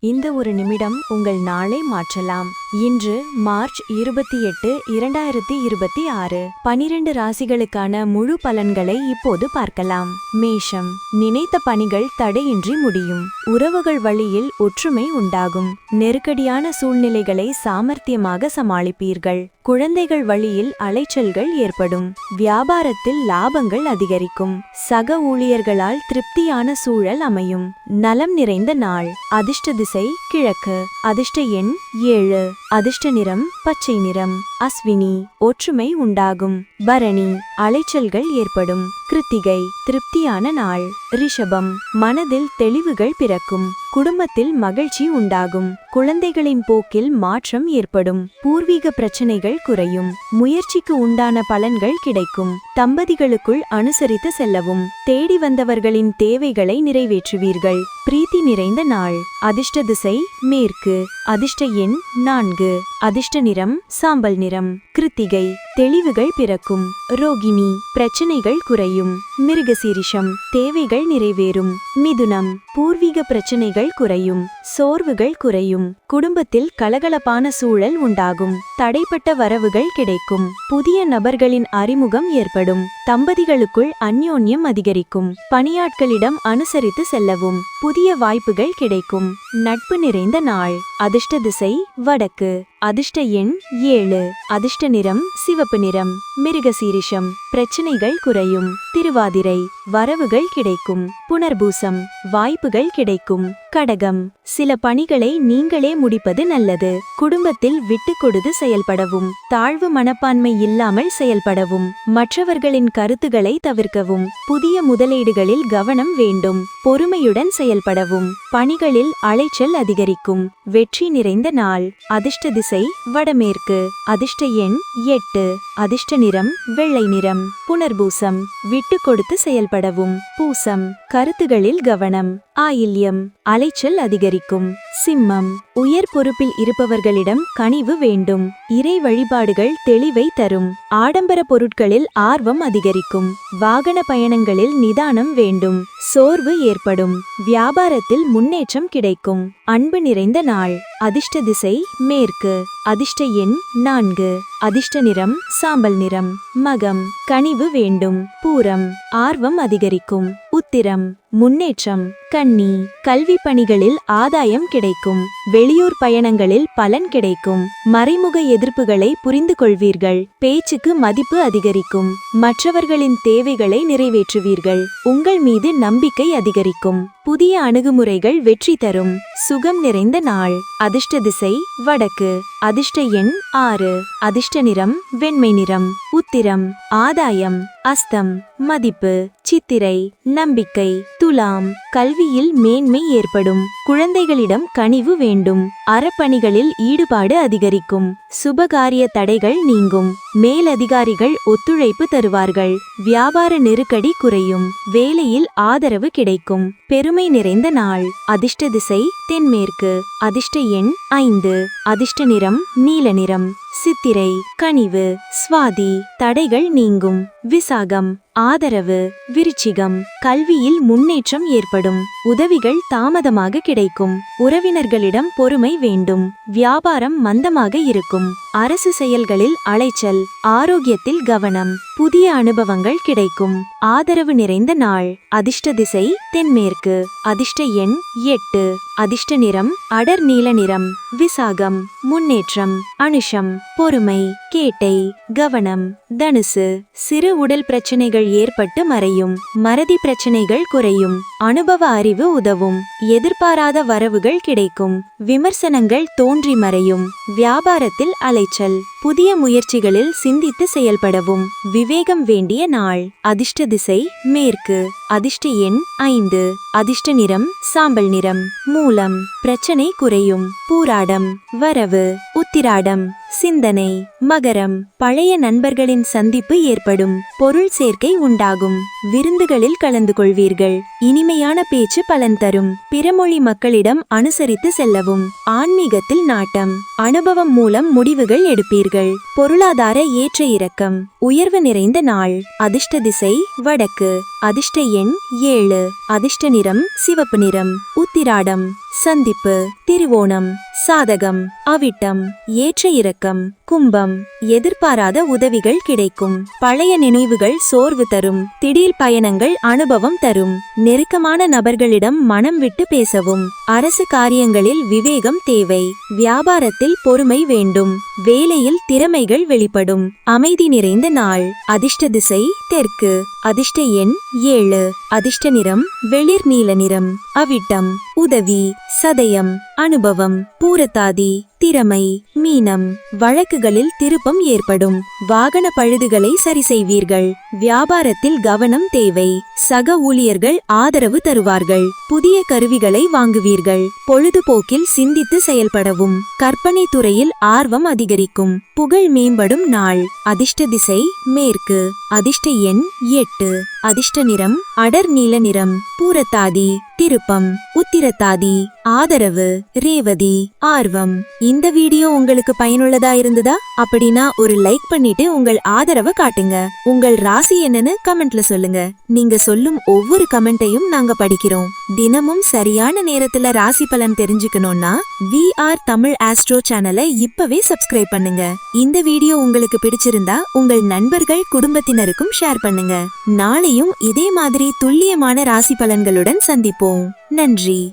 இந்த ஒரு நிமிடம் உங்கள் நாளை மாற்றலாம். இன்று மார்ச் 28, 2026. 12 ராசிகளுக்கான முழு பலன்களை இப்போது பார்க்கலாம். மேஷம், நினைத்த பணிகள் தடையின்றி முடியும். உறவுகள் வழியில் ஒற்றுமை உண்டாகும். நெருக்கடியான சூழ்நிலைகளை சாமர்த்தியமாக சமாளிப்பீர்கள். குழந்தைகள் வழியில் அலைச்சல்கள் ஏற்படும். வியாபாரத்தில் லாபங்கள் அதிகரிக்கும். சக ஊழியர்களால் திருப்தியான சூழல் அமையும். நலம் நிறைந்த நாள். அதிர்ஷ்ட திசை கிழக்கு. அதிர்ஷ்ட எண் 7. அதிர்ஷ்ட நிறம் பச்சை நிறம். அஸ்வினி, ஒற்றுமை உண்டாகும். பரணி, அலைச்சல்கள் ஏற்படும். கிருத்திகை, திருப்தியான நாள். ரிஷபம், மனதில் தெளிவுகள் பிறக்கும். குடும்பத்தில் மகிழ்ச்சி உண்டாகும். குழந்தைகளின் போக்கில் மாற்றம் ஏற்படும். பூர்வீக பிரச்சனைகள் குறையும். முயற்சிக்கு உண்டான பலன்கள் கிடைக்கும். தம்பதிகளுக்குள் அனுசரித்து செல்லவும். தேடி வந்தவர்களின் தேவைகளை நிறைவேற்றுவீர்கள். பிரீத்தி நிறைந்த நாள். அதிர்ஷ்ட திசை மேற்கு. அதிர்ஷ்ட எண் 4. அதிர்ஷ்ட நிறம் சாம்பல் நிறம். கிருத்திகை, தெளிவுகள் பிறக்கும். ரோகிணி, பிரச்சனைகள் குறையும். மிருகசீரிஷம், தேவைகள் நிறைவேறும். மிதுனம், பூர்வீக பிரச்சனைகள் குறையும். சோர்வுகள் குறையும். குடும்பத்தில் கலகலப்பான சூழல் உண்டாகும். தடைப்பட்ட வரவுகள் கிடைக்கும். புதிய நபர்களின் அறிமுகம் ஏற்படும். தம்பதிகளுக்குள் அந்யோன்யம் அதிகரிக்கும். பணியாட்களிடம் அனுசரித்து செல்லவும். புதிய வாய்ப்புகள் கிடைக்கும். நட்பு நிறைந்த நாள். அதிர்ஷ்ட திசை வடக்கு. அதிர்ஷ்ட எண் 7. அதிர்ஷ்ட நிறம் சிவப்பு நிறம். மிருகசீரிஷம், பிரச்சனைகள் குறையும். திருவாதிரை, வரவுகள் கிடைக்கும். புனர்பூசம், வாய்ப்புகள் கிடைக்கும். கடகம், சில பணிகளை நீங்களே முடிப்பது நல்லது. குடும்பத்தில் விட்டு கொடுத்து செயல்படவும். தாழ்வு மனப்பான்மை இல்லாமல் செயல்படவும். மற்றவர்களின் கருத்துக்களை தவிர்க்கவும். புதிய முதலீடுகளில் கவனம் வேண்டும். பொறுமையுடன் செயல்படவும். பணிகளில் அலைச்சல் அதிகரிக்கும். வெற்றி நிறைந்த நாள். அதிர்ஷ்ட திசை வடமேற்கு. அதிர்ஷ்ட எண் 8. அதிர்ஷ்ட நிறம் வெள்ளை நிறம். புனர்பூசம், விட்டு கொடுத்து செயல்படவும். பூசம், கருத்துகளில் கவனம். ஆயில்யம், அலைச்சல் அதிகரிக்கும். சிம்மம், உயர் பொறுப்பில் இருப்பவர்களிடம் கனிவு வேண்டும். இறை வழிபாடுகள் தெளிவை தரும். ஆடம்பர பொருட்களில் ஆர்வம் அதிகரிக்கும். வாகன பயணங்களில் நிதானம் வேண்டும். சோர்வு ஏற்படும். வியாபாரத்தில் முன்னேற்றம் கிடைக்கும். அன்பு நிறைந்த நாள். அதிர்ஷ்ட திசை மேற்கு. அதிர்ஷ்ட எண் 4. அதிர்ஷ்ட நிறம் சாம்பல் நிறம். மகம், கனிவு வேண்டும். பூரம், ஆர்வம் அதிகரிக்கும். உத்திரம், முன்னேற்றம். கன்னி, கல்வி பணிகளில் ஆதாயம் கிடைக்கும். வெளியூர் பயணங்களில் பலன் கிடைக்கும். மறைமுக எதிர்ப்புகளை புரிந்து கொள்வீர்கள். பேச்சுக்கு மதிப்பு அதிகரிக்கும். மற்றவர்களின் தேவைகளை நிறைவேற்றுவீர்கள். உங்கள் மீது நம்பிக்கை அதிகரிக்கும். புதிய அணுகுமுறைகள் வெற்றி தரும். சுகம் நிறைந்த நாள். அதிர்ஷ்ட திசை வடக்கு. அதிர்ஷ்ட எண் 6. அதிர்ஷ்ட நிறம் வெண்மை நிறம். உத்திரம், ஆதாயம். அஸ்தம், மதிப்பு. சித்திரை, நம்பிக்கை. துலாம், கல்வியில் மேன்மை ஏற்படும். குழந்தைகளிடம் கனிவு வேண்டும். அறப்பணிகளில் ஈடுபாடு அதிகரிக்கும். சுபகாரிய தடைகள் நீங்கும். மேலதிகாரிகள் ஒத்துழைப்பு தருவார்கள். வியாபார நெருக்கடி குறையும். வேலையில் ஆதரவு கிடைக்கும். பெருமை நிறைந்த நாள். அதிர்ஷ்ட திசை தென்மேற்கு. அதிர்ஷ்ட எண் 5. அதிர்ஷ்ட நிறம் நீல நிறம். சித்திரை, கனிவு. சுவாதி, தடைகள் நீங்கும். விசாகம், ஆதரவு. விருச்சிகம், கல்வியில் முன்னேற்றம் ஏற்படும். உதவிகள் தாமதமாக கிடைக்கும். உறவினர்களிடம் பொறுமை வேண்டும். வியாபாரம் மந்தமாக இருக்கும். அரசு செயல்களில் அலைச்சல். ஆரோக்கியத்தில் கவனம். புதிய அனுபவங்கள் கிடைக்கும். ஆதரவு நிறைந்த நாள். அதிர்ஷ்ட திசை தென்மேற்கு. அதிர்ஷ்ட எண் 8. அதிர்ஷ்ட நிறம் அடர் நீல நிறம். விசாகம், முன்னேற்றம். அனுஷம், பொறுமை. கேட்டை, கவனம். தனுசு, சிறு உடல் பிரச்சனைகள் ஏற்பட்டு மறையும். மறதி பிரச்சனைகள் குறையும். அனுபவ அறிவு உதவும். எதிர்பாராத வரவுகள் கிடைக்கும். விமர்சனங்கள் தோன்றி மறையும். வியாபாரத்தில் அலைச்சல். புதிய முயற்சிகளில் சிந்தித்து செயல்படவும். விவேகம் வேண்டிய நாள். அதிர்ஷ்ட திசை மேற்கு. அதிர்ஷ்ட எண் 5. அதிர்ஷ்ட நிறம் சாம்பல் நிறம். மூலம், பிரச்சனை குறையும். பூராடம், வரவு. உத்திராடம், சிந்தனை. மகரம், பழைய நண்பர்களின் சந்திப்பு ஏற்படும். பொருள் சேர்க்கை உண்டாகும். விருந்துகளில் கலந்து கொள்வீர்கள். இனிமையான பேச்சு பலன் தரும். பிறமொழி மக்களிடம் அனுசரித்து செல்லவும். ஆன்மீகத்தில் நாட்டம். அனுபவம் மூலம் முடிவுகள் எடுப்பீர்கள். பொருளாதார ஏற்ற இறக்கம். உயர்வு நிறைந்த நாள். அதிர்ஷ்ட திசை வடக்கு. அதிர்ஷ்ட எண் 7. அதிர்ஷ்ட நிறம் சிவப்பு நிறம். உத்திராடம், சந்திப்பு, திருவோணம், சாதகம், அவிட்டம், ஏற்ற இறக்கம், கும்பம். எதிர்பாராத உதவிகள் கிடைக்கும். பழைய நினைவுகள் சோர்வு தரும். திடீர் பயணங்கள் அனுபவம் தரும். நெருக்கமான நபர்களிடம் மனம் விட்டு பேசவும். அரசு காரியங்களில் விவேகம் தேவை. வியாபாரத்தில் பொறுமை வேண்டும். வேலையில் திறமைகள் வெளிப்படும். அமைதி நிறைந்த நாள். அதிர்ஷ்ட திசை தெற்கு. அதிர்ஷ்ட எண் 7. அதிர்ஷ்ட நிறம் வெளிர் நீல நிறம். அவிட்டம், உதவி, சதயம், அனுபவம், பூரத்தாதி, திறமை, மீனம். வழக்குகளில் திருப்பம் ஏற்படும். வாகன பழுதுகளை சரி செய்வீர்கள். வியாபாரத்தில் கவனம் தேவை. சக ஊழியர்கள் ஆதரவு தருவார்கள். புதிய கருவிகளை வாங்குவீர்கள். பொழுதுபோக்கில் சிந்தித்து செயல்படவும். கற்பனை துறையில் ஆர்வம் அதிகரிக்கும். புகழ் மேம்படும் நாள். அதிர்ஷ்ட திசை மேற்கு. அதிர்ஷ்ட எண் 8. அதிர்ஷ்ட நிறம் அடர் நீல நிறம். பூரத்தாதி, திருப்பம், உத்திரத்தாதி. ஆதரவு ரேவதி, ஆர்வம். இந்த வீடியோ உங்களுக்கு பயனுள்ளதா இருந்ததா? அப்படின்னா ஒரு லைக் பண்ணிட்டு உங்கள் ஆதரவை காட்டுங்க. உங்கள் ராசி என்னன்னு கமெண்ட்ல சொல்லுங்க. நீங்க சொல்லும் ஒவ்வொரு கமெண்ட்டையும் நாங்க படிக்கிறோம். தினமும் சரியான நேரத்துல ராசி பலன் தெரிஞ்சுக்கணும்னா VR தமிழ் ஆஸ்ட்ரோ சேனலை இப்பவே சப்ஸ்கிரைப் பண்ணுங்க. இந்த வீடியோ உங்களுக்கு பிடிச்சிருந்தா உங்கள் நண்பர்கள் குடும்பத்தினருக்கும் ஷேர் பண்ணுங்க. நாளையும் இதே மாதிரி துல்லியமான ராசி பலன்களுடன் சந்திப்போம். நன்றி.